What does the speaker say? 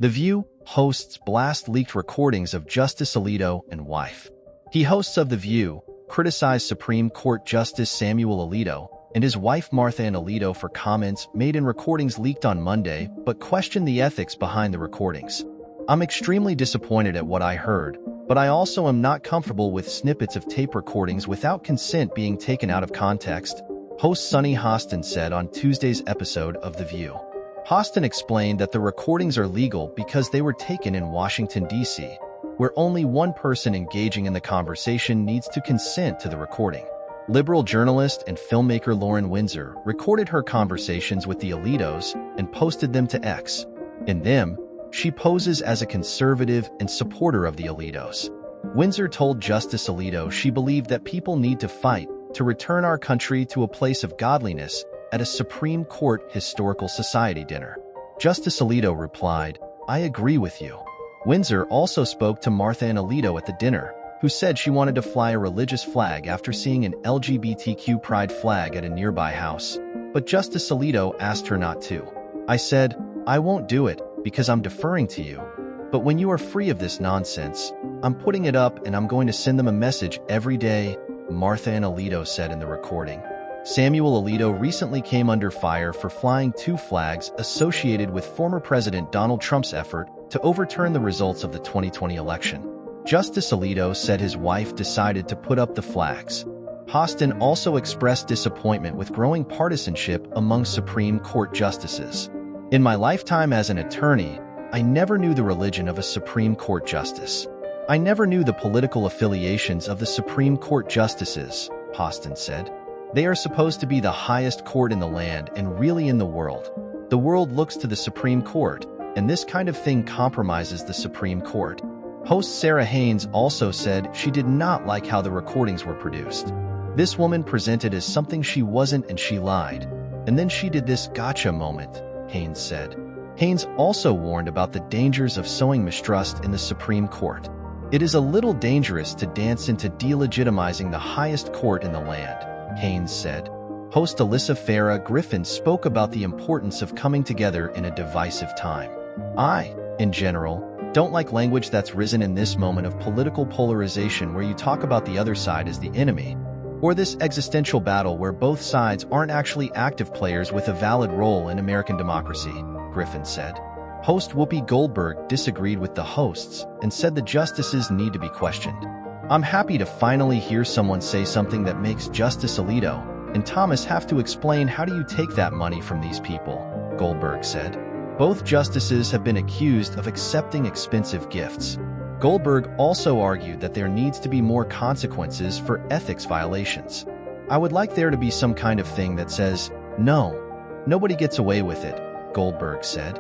The View hosts blast leaked recordings of Justice Alito and wife. He, hosts of The View, criticized Supreme Court Justice Samuel Alito and his wife Martha Ann Alito for comments made in recordings leaked on Monday, but questioned the ethics behind the recordings. "I'm extremely disappointed at what I heard, but I also am not comfortable with snippets of tape recordings without consent being taken out of context," host Sunny Hostin said on Tuesday's episode of The View. Hostin explained that the recordings are legal because they were taken in Washington, D.C., where only one person engaging in the conversation needs to consent to the recording. Liberal journalist and filmmaker Lauren Windsor recorded her conversations with the Alitos and posted them to X. In them, she poses as a conservative and supporter of the Alitos. Windsor told Justice Alito she believed that people need to fight to return our country to a place of godliness at a Supreme Court Historical Society dinner. Justice Alito replied, "I agree with you." Windsor also spoke to Martha Ann Alito at the dinner, who said she wanted to fly a religious flag after seeing an LGBTQ pride flag at a nearby house. But Justice Alito asked her not to. "I said, I won't do it because I'm deferring to you. But when you are free of this nonsense, I'm putting it up and I'm going to send them a message every day," Martha Ann Alito said in the recording. Samuel Alito recently came under fire for flying two flags associated with former President Donald Trump's effort to overturn the results of the 2020 election. Justice Alito said his wife decided to put up the flags. Hostin also expressed disappointment with growing partisanship among Supreme Court justices. "In my lifetime as an attorney, I never knew the religion of a Supreme Court justice. I never knew the political affiliations of the Supreme Court justices," Hostin said. "They are supposed to be the highest court in the land and really in the world. The world looks to the Supreme Court, and this kind of thing compromises the Supreme Court." Host Sarah Haynes also said she did not like how the recordings were produced. "This woman presented as something she wasn't and she lied. And then she did this gotcha moment," Haynes said. Haynes also warned about the dangers of sowing mistrust in the Supreme Court. "It is a little dangerous to dance into delegitimizing the highest court in the land," Haynes said. Host Alyssa Farah Griffin spoke about the importance of coming together in a divisive time. "I, in general, don't like language that's risen in this moment of political polarization where you talk about the other side as the enemy, or this existential battle where both sides aren't actually active players with a valid role in American democracy," Griffin said. Host Whoopi Goldberg disagreed with the hosts and said the justices need to be questioned. "I'm happy to finally hear someone say something that makes Justice Alito and Thomas have to explain how do you take that money from these people," Goldberg said. Both justices have been accused of accepting expensive gifts. Goldberg also argued that there needs to be more consequences for ethics violations. "I would like there to be some kind of thing that says, no, nobody gets away with it," Goldberg said.